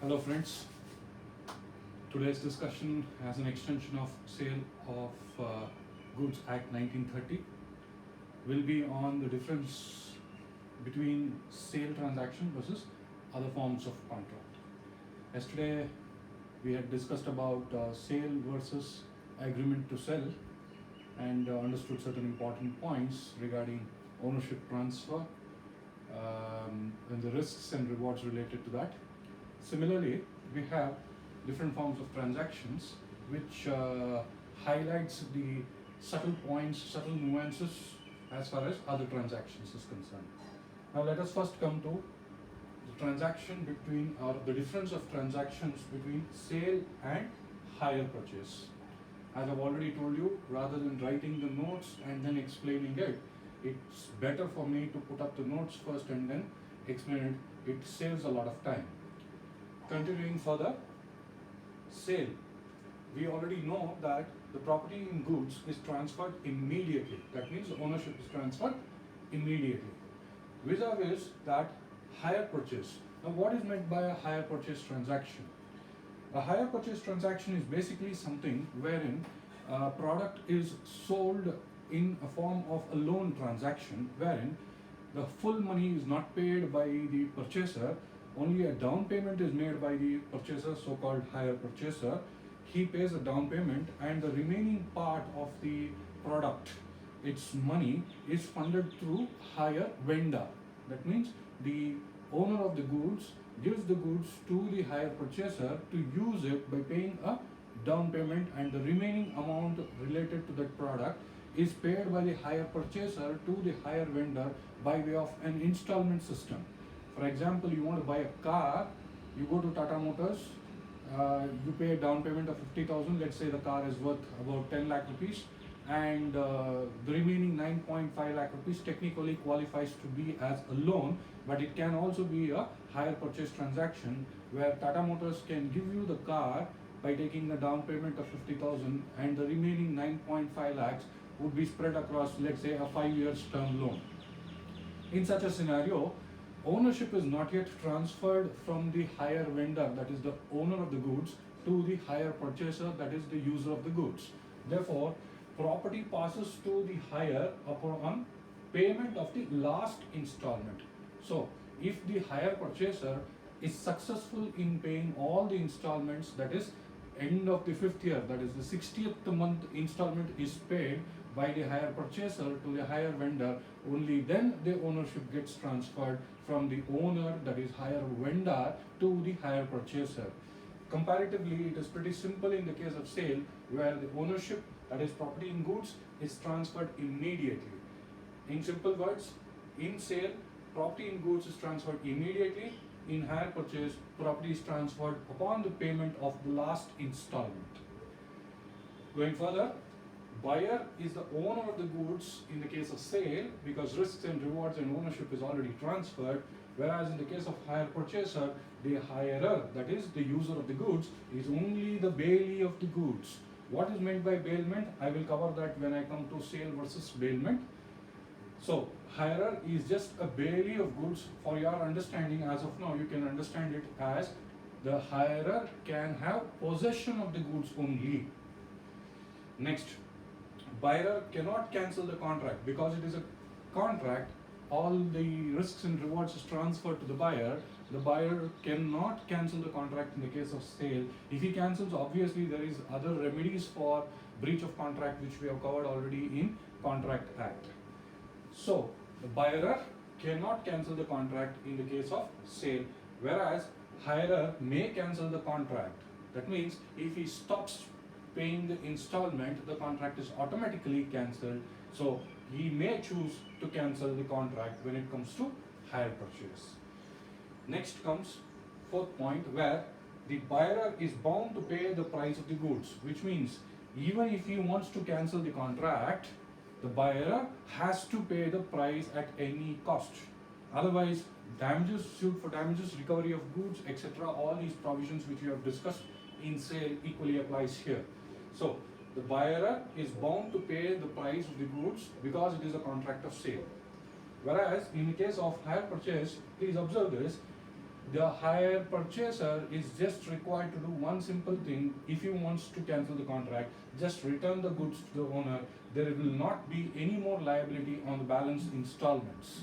Hello friends, today's discussion as an extension of Sale of Goods Act 1930 will be on the difference between sale transaction versus other forms of contract. Yesterday we had discussed about sale versus agreement to sell and understood certain important points regarding ownership transfer and the risks and rewards related to that. Similarly, we have different forms of transactions which highlights the subtle points, subtle nuances as far as other transactions is concerned. Now let us first come to the transaction between, or the difference of transactions between sale and hire purchase. As I've already told you, rather than writing the notes and then explaining it, it's better for me to put up the notes first and then explain it. It saves a lot of time. Continuing further, sale. We already know that the property in goods is transferred immediately. That means ownership is transferred immediately. Vis-a-vis that hire purchase. Now what is meant by a hire purchase transaction? A hire purchase transaction is basically something wherein a product is sold in a form of a loan transaction wherein the full money is not paid by the purchaser, only a down payment is made by the purchaser, so-called hire purchaser. He pays a down payment and the remaining part of the product, its money, is funded through hire vendor. That means the owner of the goods gives the goods to the hire purchaser to use it by paying a down payment, and the remaining amount related to that product is paid by the hire purchaser to the hire vendor by way of an installment system. For example, you want to buy a car, you go to Tata Motors, you pay a down payment of 50,000. Let's say the car is worth about 10 lakh rupees, and the remaining 9.5 lakh rupees technically qualifies to be as a loan, but it can also be a hire purchase transaction where Tata Motors can give you the car by taking a down payment of 50,000, and the remaining 9.5 lakhs would be spread across, let's say, a 5 years term loan. In such a scenario, ownership is not yet transferred from the hire vendor, that is the owner of the goods, to the hire purchaser, that is the user of the goods. Therefore, property passes to the hire upon payment of the last installment. So, if the hire purchaser is successful in paying all the installments, that is end of the 5th year, that is the 60th month installment is paid by the hire purchaser to the hire vendor, only then the ownership gets transferred from the owner, that is hire vendor, to the hire purchaser. Comparatively, it is pretty simple in the case of sale, where the ownership, that is property in goods, is transferred immediately. In simple words, in sale, property in goods is transferred immediately. In hire purchase, property is transferred upon the payment of the last installment. Going further, buyer is the owner of the goods in the case of sale, because risks and rewards and ownership is already transferred, whereas in the case of hire purchaser, the hirer, that is the user of the goods, is only the bailee of the goods. What is meant by bailment? I will cover that when I come to sale versus bailment. So, hirer is just a bailee of goods. For your understanding, as of now, you can understand it as the hirer can have possession of the goods only. Next, buyer cannot cancel the contract because it is a contract. All the risks and rewards is transferred to the buyer. The buyer cannot cancel the contract in the case of sale. If he cancels, obviously there is other remedies for breach of contract which we have covered already in Contract Act. So, the buyer cannot cancel the contract in the case of sale, whereas hirer may cancel the contract. That means if he stops paying the installment, the contract is automatically cancelled. So, he may choose to cancel the contract when it comes to hire purchase. Next comes fourth point, where the buyer is bound to pay the price of the goods, which means even if he wants to cancel the contract, the buyer has to pay the price at any cost. Otherwise, damages, suit for damages, recovery of goods, etc., all these provisions which we have discussed in sale equally applies here. So, the buyer is bound to pay the price of the goods because it is a contract of sale. Whereas, in the case of hire purchase, please observe this, the hire purchaser is just required to do one simple thing. If he wants to cancel the contract, just return the goods to the owner. There will not be any more liability on the balance installments.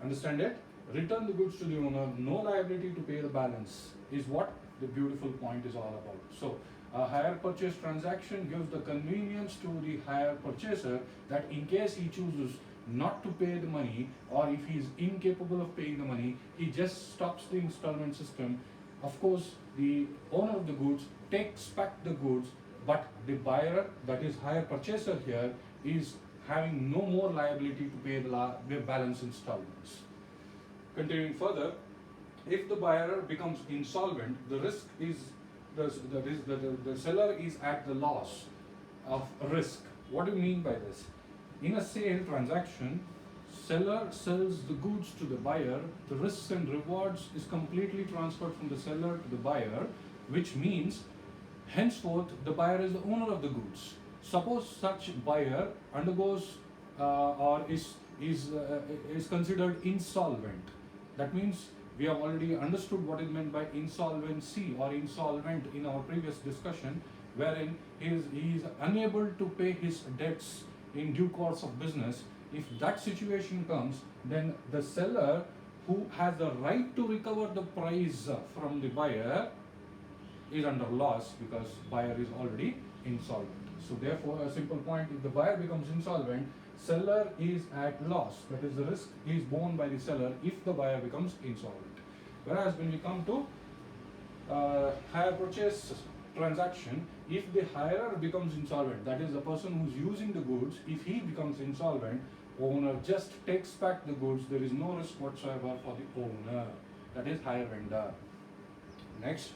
Understand it? Return the goods to the owner, no liability to pay the balance, is what the beautiful point is all about. So a hire purchase transaction gives the convenience to the hire purchaser that in case he chooses not to pay the money, or if he is incapable of paying the money, he just stops the installment system. Of course, the owner of the goods takes back the goods, but the buyer, that is hire purchaser here, is having no more liability to pay the balance installments. Continuing further, if the buyer becomes insolvent, the risk is the seller is at the loss of risk. What do you mean by this? In a sale transaction, seller sells the goods to the buyer. The risks and rewards is completely transferred from the seller to the buyer, which means henceforth the buyer is the owner of the goods. Suppose such buyer undergoes or is considered insolvent. That means we have already understood what is meant by insolvency or insolvent in our previous discussion, wherein he is unable to pay his debts in due course of business. If that situation comes, then the seller, who has the right to recover the price from the buyer, is under loss because buyer is already insolvent. So therefore, a simple point, if the buyer becomes insolvent, seller is at loss. That is, the risk is borne by the seller if the buyer becomes insolvent. Whereas when we come to hire purchase transaction, if the hirer becomes insolvent, that is the person who is using the goods, if he becomes insolvent, owner just takes back the goods. There is no risk whatsoever for the owner. That is hire vendor. Next,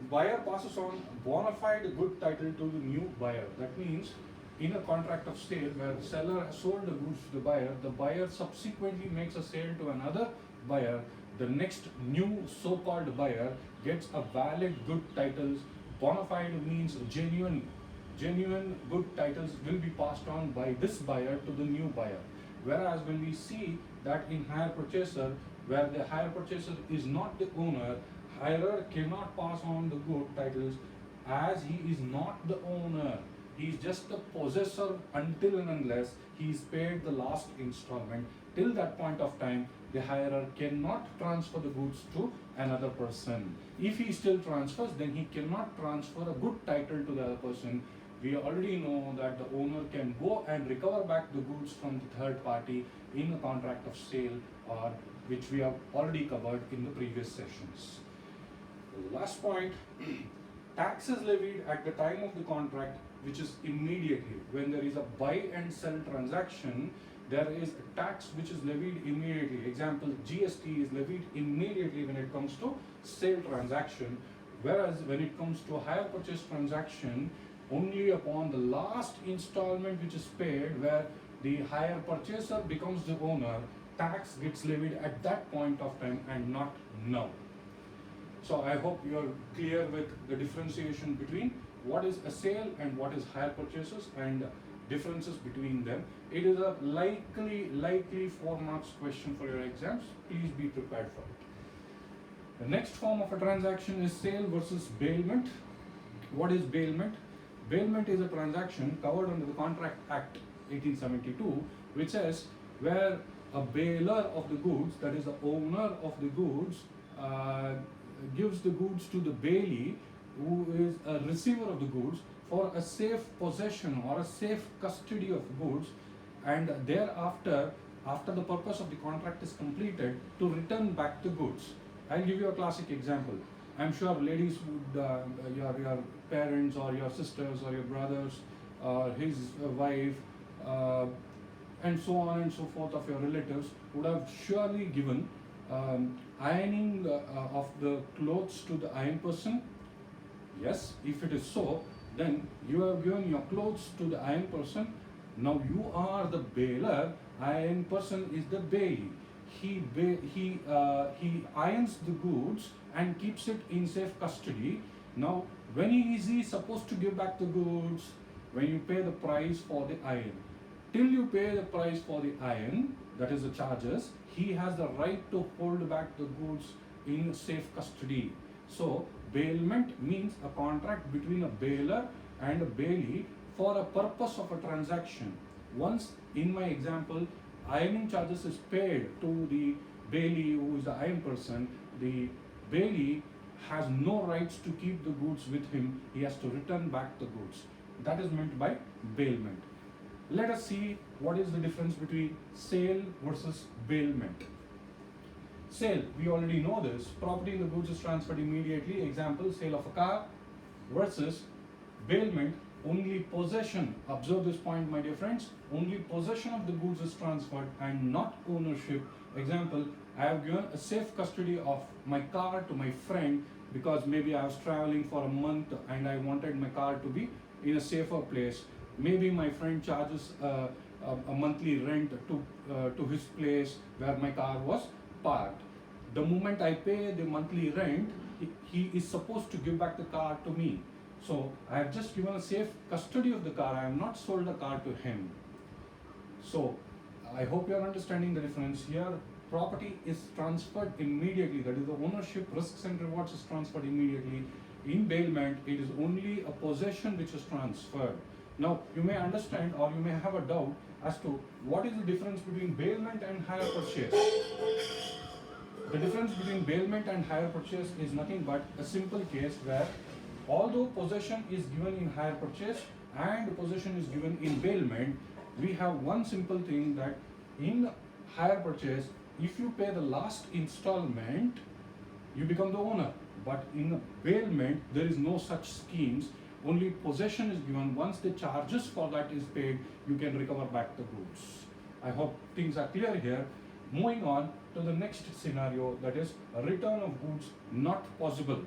buyer passes on bona fide good title to the new buyer. That means in a contract of sale where the seller has sold the goods to the buyer subsequently makes a sale to another buyer. The next new so-called buyer gets a valid good titles. Bona fide means genuine good titles will be passed on by this buyer to the new buyer. Whereas when we see that in hire purchaser, where the hire purchaser is not the owner, hirer cannot pass on the good titles as he is not the owner. He is just the possessor until and unless he is paid the last installment. Till that point of time, the hirer cannot transfer the goods to another person. If he still transfers, then he cannot transfer a good title to the other person. We already know that the owner can go and recover back the goods from the third party in a contract of sale, or which we have already covered in the previous sessions. The last point, tax is levied at the time of the contract, which is immediately. When there is a buy and sell transaction, there is a tax which is levied immediately. Example, GST is levied immediately when it comes to sale transaction, whereas when it comes to hire purchase transaction, only upon the last installment which is paid, where the hire purchaser becomes the owner, tax gets levied at that point of time and not now. So I hope you are clear with the differentiation between what is a sale and what is hire purchases and differences between them. It is a likely 4 marks question for your exams. Please be prepared for it. The next form of a transaction is sale versus bailment. What is bailment? Bailment is a transaction covered under the Contract Act 1872, which says where a bailer of the goods, that is the owner of the goods, gives the goods to the bailee, who is a receiver of the goods, for a safe possession or a safe custody of goods, and thereafter, after the purpose of the contract is completed, to return back the goods. I'll give you a classic example. I'm sure ladies would, your parents or your sisters or your brothers or his wife and so on and so forth of your relatives would have surely given ironing of the clothes to the iron person. Yes, if it is so, then you have given your clothes to the iron person. Now you are the bailer, iron person is the bailee. He irons the goods and keeps it in safe custody. Now, when is he supposed to give back the goods? When you pay the price for the iron. Till you pay the price for the iron, that is the charges, he has the right to hold back the goods in safe custody. So bailment means a contract between a bailor and a bailee for a purpose of a transaction. Once, in my example, ironing charges is paid to the bailee, who is the iron person, the bailee has no rights to keep the goods with him. He has to return back the goods. That is meant by bailment. Let us see what is the difference between sale versus bailment. Sale, we already know this. Property in the goods is transferred immediately. Example, sale of a car. Versus bailment, only possession. Observe this point, my dear friends. Only possession of the goods is transferred and not ownership. Example, I have given a safe custody of my car to my friend because maybe I was traveling for a month and I wanted my car to be in a safer place. Maybe my friend charges a monthly rent to his place where my car was parked. The moment I pay the monthly rent, he is supposed to give back the car to me. So I have just given a safe custody of the car. I have not sold the car to him. So I hope you are understanding the difference here. Property is transferred immediately. That is, the ownership, risks and rewards is transferred immediately. In bailment, it is only a possession which is transferred. Now, you may understand or you may have a doubt as to what is the difference between bailment and hire purchase. The difference between bailment and hire purchase is nothing but a simple case where although possession is given in hire purchase and possession is given in bailment, we have one simple thing that in hire purchase, if you pay the last installment, you become the owner. But in bailment, there is no such schemes. Only possession is given. Once the charges for that is paid, you can recover back the goods. I hope things are clear here. Moving on to the next scenario, that is a return of goods not possible.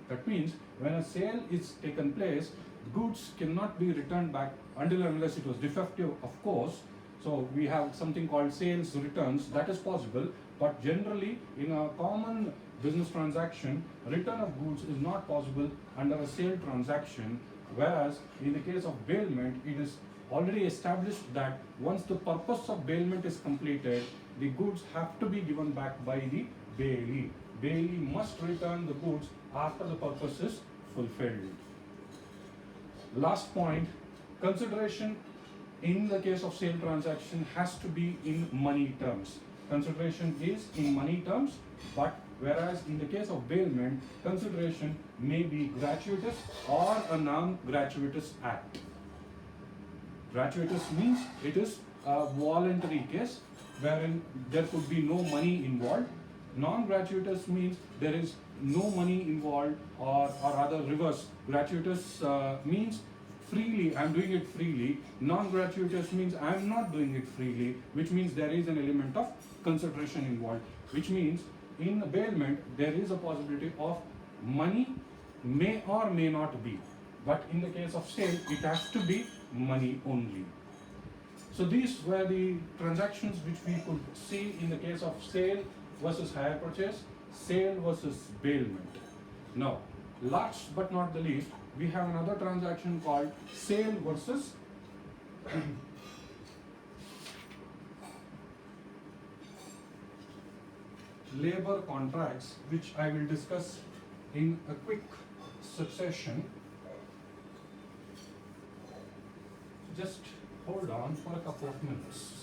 That means when a sale is taken place, goods cannot be returned back until and unless it was defective, of course. So we have something called sales returns, that is possible, but generally in a common business transaction, return of goods is not possible under a sale transaction, whereas in the case of bailment, it is already established that once the purpose of bailment is completed, the goods have to be given back by the bailee. Bailee must return the goods after the purpose is fulfilled. Last point, consideration in the case of sale transaction has to be in money terms. Consideration is in money terms, but whereas in the case of bailment, consideration may be gratuitous or a non-gratuitous act. Gratuitous means it is a voluntary case wherein there could be no money involved. Non-gratuitous means there is no money involved, or rather reverse. Gratuitous means freely, I am doing it freely. Non-gratuitous means I am not doing it freely, which means there is an element of consideration involved, which means in bailment there is a possibility of money may or may not be, but in the case of sale it has to be money only. So these were the transactions which we could see in the case of sale versus hire purchase, sale versus bailment. Now, last but not the least, we have another transaction called sale versus labor contracts, which I will discuss in a quick succession. Just hold on for a couple of minutes.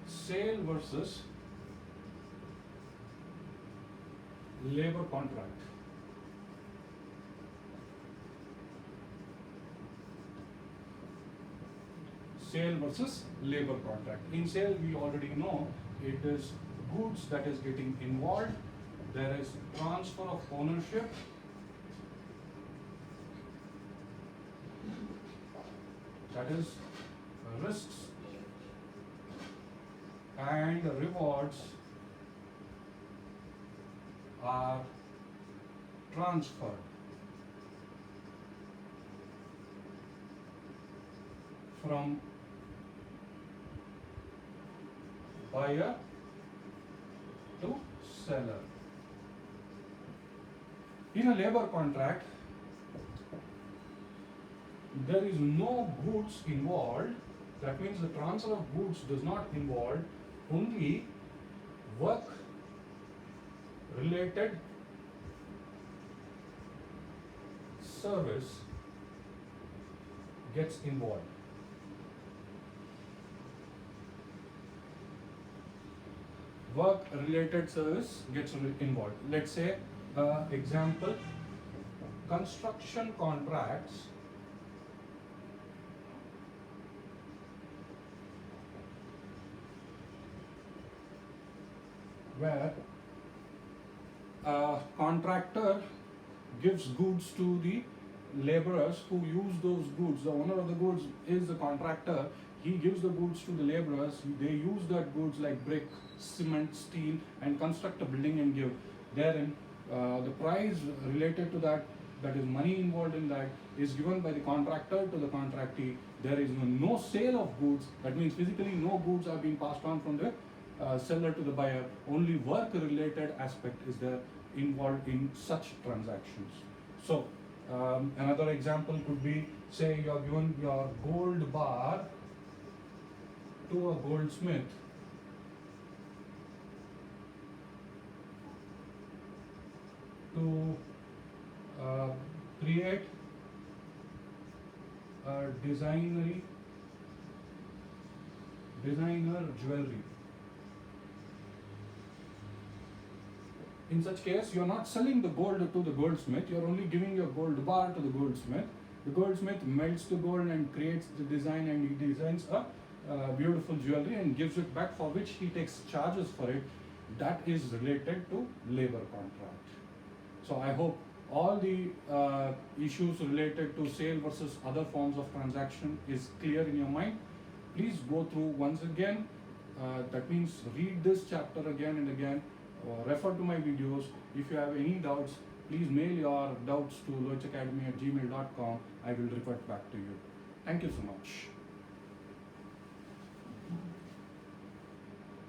Sale versus labor contract. Sale versus labor contract. In sale, we already know it is goods that is getting involved. There is transfer of ownership. That is risks and rewards are transferred from buyer to seller. In a labor contract, there is no goods involved, that means the transfer of goods does not involve only work related service gets involved. Work related service gets involved. Let's say, example, construction contracts where a contractor gives goods to the laborers who use those goods. The owner of the goods is the contractor. He gives the goods to the laborers. They use that goods like brick, cement, steel, and construct a building and give. Therein, the price related to that, that is money involved in that, is given by the contractor to the contractee. There is no sale of goods. That means physically no goods are being passed on from the seller to the buyer. Only work related aspect is there involved in such transactions. So another example could be, say you are given your gold bar to a goldsmith to create a designer jewelry. In such case, you are not selling the gold to the goldsmith, you are only giving your gold bar to the goldsmith. The goldsmith melts the gold and creates the design, and he designs a beautiful jewelry and gives it back, for which he takes charges for it. That is related to labor contract. So I hope all the issues related to sale versus other forms of transaction is clear in your mind. Please go through once again. That means read this chapter again and again. Refer to my videos. If you have any doubts, please mail your doubts to lohichacademy@gmail.com. I will revert back to you. Thank you so much.